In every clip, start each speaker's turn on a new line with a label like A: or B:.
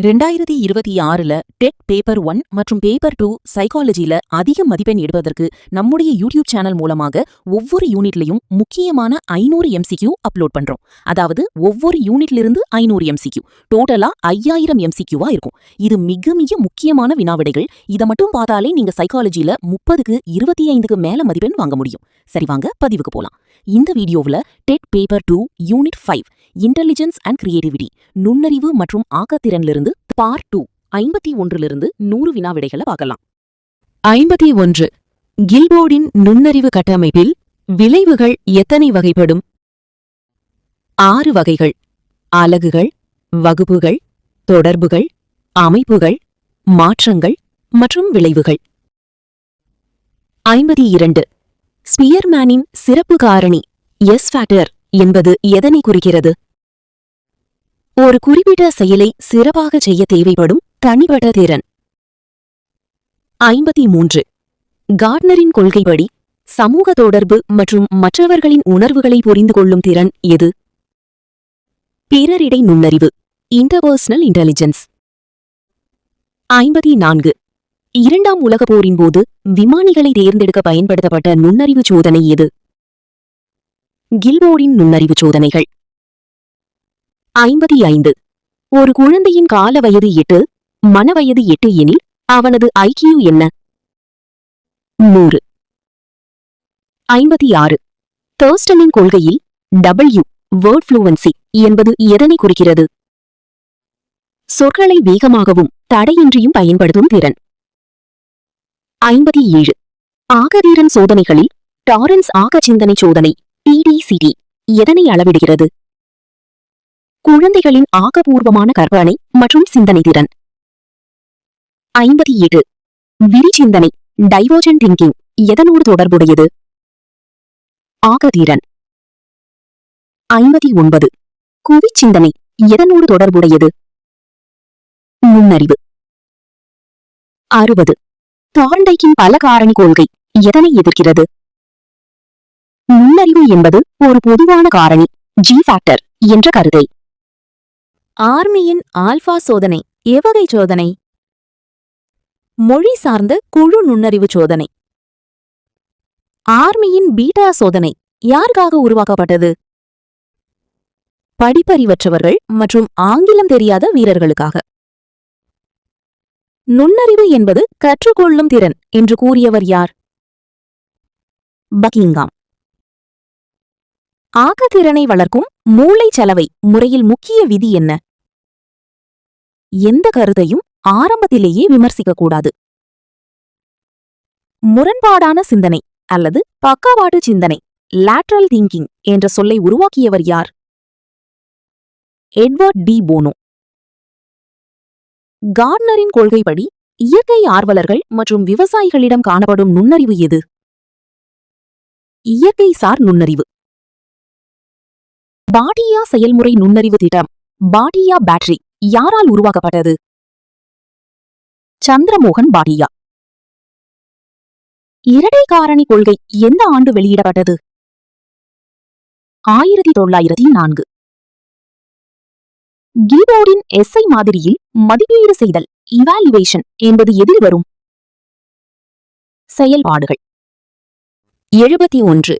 A: 2026ல dead paper 1 மற்றும் paper 2 சைக்காலஜில அதிக மதிப்பெண் எடுப்பதற்கு நம்முடைய யூடியூப் சேனல் மூலமாக ஒவ்வொரு யூனிட்லையும் முக்கியமான 500 MCQ அப்லோட் பண்றோம். அதாவது ஒவ்வொரு யூனிட்லிருந்து 500 MCQ, டோட்டலா 5000 MCQவா இருக்கும். இது மிக மிக முக்கியமான வினாவிடைகள். இதை மட்டும் பார்த்தாலே நீங்க சைக்காலஜில 30க்கு 25க்கு மேல மதிப்பெண் வாங்க முடியும். சரி, வாங்க பதிவுக்கு போலாம். இந்த வீடியோவுல TET paper 2 unit 5 intelligence and creativity, நுண்ணறிவு மற்றும் ஆக்கத்திறனிலிருந்து பார்ட் 2 51லிருந்து 100 வினாவிடைகளை பார்க்கலாம். 51. கில்போர்டின் நுண்ணறிவு கட்டமைப்பில் விளைவுகள் எத்தனை வகைப்படும்? 6 வகைகள்: அலகுகள், வகுப்புகள், தொடர்புகள், அமைப்புகள், மாற்றங்கள் மற்றும் விளைவுகள். 52. ஸ்பியர்மேனின் சிறப்பு காரணி எஸ் ஃபேக்டர் என்பது எதனை குறிக்கிறது? ஒரு குறிப்பிட்ட செயலை சிறப்பாக செய்ய தேவைப்படும் தனிப்பட்ட திறன். 53. கார்ட்னரின் கொள்கைப்படி சமூக தொடர்பு மற்றும் மற்றவர்களின் உணர்வுகளை புரிந்து கொள்ளும் திறன் எது? பிறரிடை நுண்ணறிவு, இன்டர்பர்சனல் இன்டெலிஜென்ஸ். 54. இரண்டாம் உலகப் போரின் போது விமானிகளை தேர்ந்தெடுக்க பயன்படுத்தப்பட்ட நுண்ணறிவு சோதனை எது? கில்போர்டின் நுண்ணறிவு சோதனைகள். 55. ஒரு குழந்தையின் கால வயது 8, மனவயது 8 எனில் அவனது IQ என்ன? 100. 56. தர்ஸ்டனின் கொள்கையில் W வேர்ட் ஃப்ளூவன்சி என்பது எதனை குறிக்கிறது? சொற்களை வேகமாகவும் தடையின்றியும் பயன்படுத்தும் திறன். 57. ஆகதிறன் சோதனைகளில் டாரன்ஸ் ஆக சிந்தனை சோதனை TDCT எதனை அளவிடுகிறது? குழந்தைகளின் ஆக்கப்பூர்வமான கற்பனை மற்றும் சிந்தனை திறன். 58. விரிசிந்தனை டைவர்ஜென்ட் திங்கிங் எதனோடு தொடர்புடையது? ஆகதிறன். 59. குவிச்சிந்தனை எதனோடு தொடர்புடையது? நுண்ணறிவு. 60. தார்ண்டைக்கின் பல காரணி கொள்கை எதனை எதிர்க்கிறது? நுண்ணறிவு என்பது ஒரு பொதுவான காரணி G ஃபேக்டர் என்ற கருத்தை. ஆர்மியின் ஆல்பா சோதனை எவ்வகை சோதனை? மொழி சார்ந்த குழு நுண்ணறிவு சோதனை. ஆர்மியின் பீட்டா சோதனை யாருக்காக உருவாக்கப்பட்டது? படிப்பறிவற்றவர்கள் மற்றும் ஆங்கிலம் தெரியாத வீரர்களுக்காக. நுண்ணறிவு என்பது கற்றுக்கொள்ளும் திறன் என்று கூறியவர் யார்? பக்கிங்காம். ஆக்கத்திறனை வளர்க்கும் மூளை சலவை முறையில் முக்கிய விதி என்ன? எந்த கருத்தையும் ஆரம்பத்திலேயே விமர்சிக்கக்கூடாது. முரண்பாடான சிந்தனை அல்லது பக்கவாட்டு சிந்தனை லேட்ரல் திங்கிங் என்ற சொல்லை உருவாக்கியவர் யார்? எட்வர்ட் டி போனோ. கார்ட்னரின் கொள்கைப்படி இயற்கை ஆர்வலர்கள் மற்றும் விவசாயிகளிடம் காணப்படும் நுண்ணறிவு எது? இயற்கைசார் நுண்ணறிவு. பாட்டியா செயல்முறை நுண்ணறிவு திட்டம் பாட்டியா பேட்டரி யாரால் உருவாக்கப்பட்டது? சந்திரமோகன் பாட்டியா. இரட்டை காரணி கொள்கை எந்த ஆண்டு வெளியிடப்பட்டது? 1904. கில்போர்டின் SI மாதிரியில் மதிப்பீடு செய்தல் இவாலுவேஷன் என்பது எதில் வரும்? செயல்பாடுகள். 71.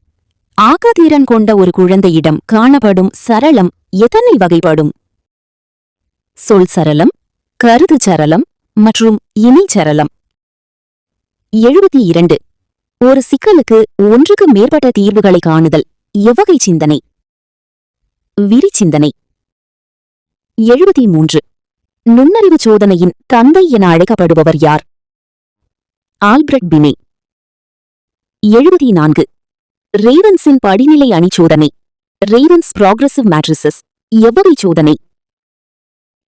A: ஆக்கத்திறன் கொண்ட ஒரு குழந்தையிடம் காணப்படும் சரளம் எத்தனை வகைப்படும்? சொல் சரளம், கருது சரளம் மற்றும் இணை சரளம். 72. ஒரு சிக்கலுக்கு ஒன்றுக்கு மேற்பட்ட தீர்வுகளை காணுதல் எவ்வகை சிந்தனை? விரிசிந்தனை. 73. நுண்ணறிவு சோதனையின் தந்தை என அழைக்கப்படுபவர் யார்? ஆல்பிரட் பினே. 74. ரேவன்ஸின் படிநிலை அணி சோதனை ரேவன்ஸ் ப்ராக்ரெசிவ் மேட்ரிசஸ் எவ்வகை சோதனை?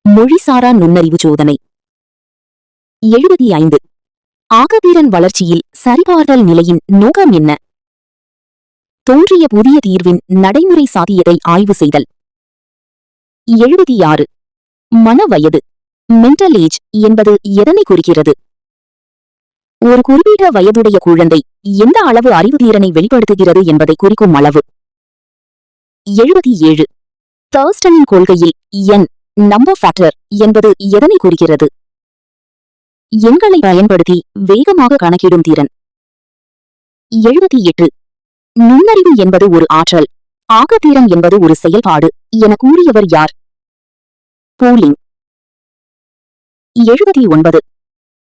A: மொழிசாரா நுண்ணறிவு சோதனை. 75. ஆகத்திறன் வளர்ச்சியில் சரிபார்த்தல் நிலையின் நோக்கம் என்ன? தோன்றிய புதிய தீர்வின் நடைமுறை சாத்தியத்தை ஆய்வு செய்தல். 76. மன வயது மென்டல் ஏஜ் என்பது எதனை குறிக்கிறது? ஒரு குறிப்பிட்ட வயதுடைய குழந்தை எந்த அளவு அறிவுத்திறனை வெளிப்படுத்துகிறது என்பதை குறிக்கும் அளவு. 77. தர்ஸ்டனின் கொள்கையில் N நம்பர் ஃபேக்டர் என்பது எதனை குறிக்கிறது? எண்களை பயன்படுத்தி வேகமாக கணக்கிடும் திறன். 78. நுண்ணறிவு என்பது ஒரு ஆற்றல், ஆகத்திறன் என்பது ஒரு செயல்பாடு என கூறியவர் யார்? போலிங். 79.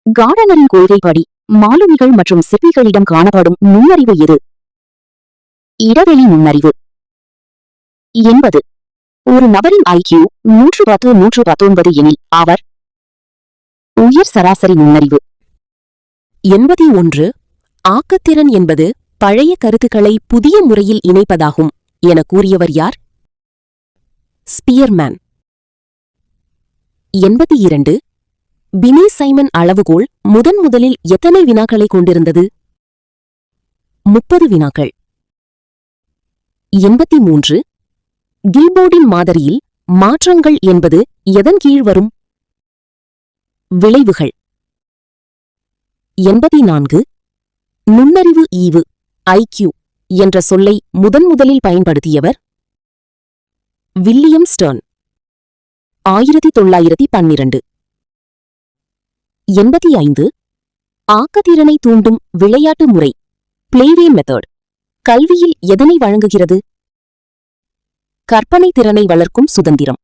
A: கார்டனரின் கொள்கைப்படி மாலுமிகள் மற்றும் சிற்பிகளிடம் காணப்படும் நுண்ணறிவு எது? இடைவெளி நுண்ணறிவு. 80. ஒரு நபரின் IQ 110-119 எனில் அவர் உயர் சராசரி நுண்ணறிவு. 81. ஆக்கத்திறன் என்பது பழைய கருத்துக்களை புதிய முறையில் இணைப்பதாகும் என கூறியவர் யார்? ஸ்பியர்மேன். 82. பினி சைமன் அளவுகோல் முதலில் எத்தனை வினாக்களை கொண்டிருந்தது? 30 வினாக்கள். 83. கில்போர்டின் மாதிரியில் மாற்றங்கள் என்பது எதன் கீழ் வரும்? விளைவுகள். 84. நுண்ணறிவு ஈவு IQ என்ற சொல்லை முதலில் பயன்படுத்தியவர்? William Stern. 1912. 85. ஆக்கத்திறனை தூண்டும் விளையாட்டு முறை பிளேவே மெத்தட் கல்வியில் எதனை வழங்குகிறது? கற்பனை திறனை வளர்க்கும் சுதந்திரம்.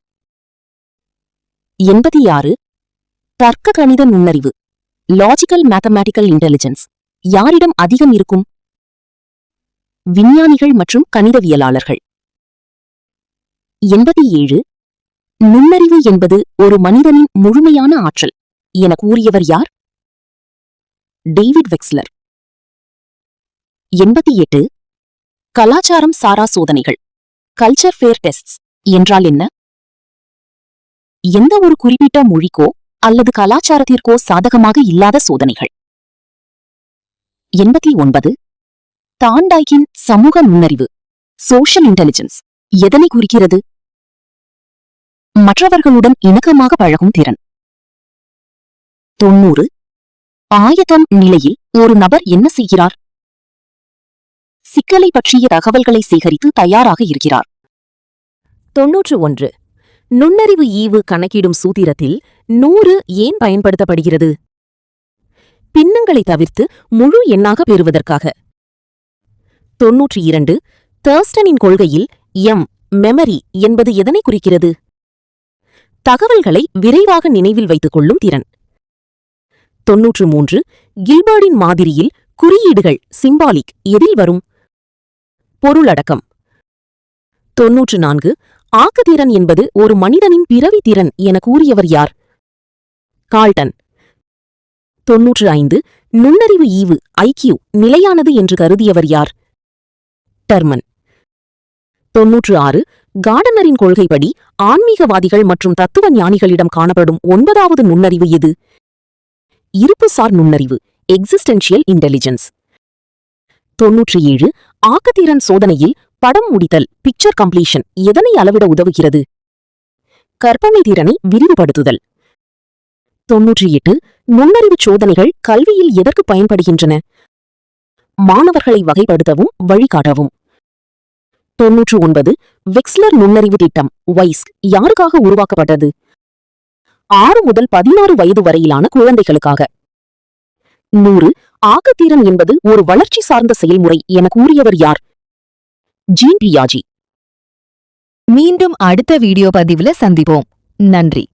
A: 86. தர்க்க கணித நுண்ணறிவு லாஜிக்கல் மேத்தமேட்டிக்கல் இன்டெலிஜென்ஸ் யாரிடம் அதிகம் இருக்கும்? விஞ்ஞானிகள் மற்றும் கணிதவியலாளர்கள். 87. நுண்ணறிவு என்பது ஒரு மனிதனின் முழுமையான ஆற்றல் என கூறியவர் யார்? David Wechsler. 88. கலாச்சாரம் சாரா சோதனைகள் கல்ச்சர் ஃபேர் டெஸ்ட்ஸ் என்றால் என்ன? எந்த ஒரு குறிப்பிட்ட மொழிக்கோ அல்லது கலாச்சாரத்திற்கோ சாதகமாக இல்லாத சோதனைகள். 89. தாண்டாய்க்கின் சமூக நுண்ணறிவு சோஷியல் இன்டெலிஜென்ஸ் எதனை குறிக்கிறது? மற்றவர்களுடன் இணக்கமாக பழகும் திறன். 90. ஆயத்தம் நிலையில் ஒரு நபர் என்ன செய்கிறார்? சிக்கலை பற்றிய தகவல்களை சேகரித்து தயாராக இருக்கிறார். 91. நுண்ணறிவு ஈவு கணக்கிடும் சூத்திரத்தில் 100 ஏன் பயன்படுத்தப்படுகிறது? பின்னங்களை தவிர்த்து முழு எண்ணாக பெறுவதற்காக. 92. தர்ஸ்டனின் கொள்கையில் மெமரி என்பது எதனை குறிக்கிறது? தகவல்களை விரைவாக நினைவில் வைத்துக் கொள்ளும் திறன். 93. கில்பர்டின் மாதிரியில் குறியீடுகள் சிம்பாலிக் எதில் வரும்? பொருளடக்கம். 94. ஆக்கத்திறன் என்பது ஒரு மனிதனின் பிறவி திறன் என கூறியவர் யார்? கால்டன். 95. நுண்ணறிவு ஈவு IQ நிலையானது என்று கருதியவர் யார்? டர்மன். 96. கார்டனரின் கொள்கைப்படி ஆன்மீகவாதிகள் மற்றும் தத்துவ ஞானிகளிடம் காணப்படும் 9வது நுண்ணறிவு எது? இருப்புசார் நுண்ணறிவு எக்ஸிஸ்டென்ஷியல் இன்டெலிஜென்ஸ். 97. ஆக்கத்திறன் சோதனையில் படம் முடித்தல் பிக்சர் கம்ப்ளீஷன் எதனை அளவிட உதவுகிறது? கற்பனை திறனை விரிவுபடுத்துதல். 98. நுண்ணறிவு சோதனைகள் கல்வியில் எதற்கு பயன்படுகின்றன? மாணவர்களை வகைப்படுத்தவும் வழிகாட்டவும். 99. வெக்ஸ்லர் நுண்ணறிவு திட்டம் வைஸ் யாருக்காக உருவாக்கப்பட்டது? 6 முதல் 16 வயது வரையிலான குழந்தைகளுக்காக. 100. ஆக்கத்திறன் என்பது ஒரு வளர்ச்சி சார்ந்த செயல்முறை என கூறியவர் யார்? ஜீன் பியாஜி.
B: மீண்டும் அடுத்த வீடியோ பதிவுல சந்திப்போம். நன்றி.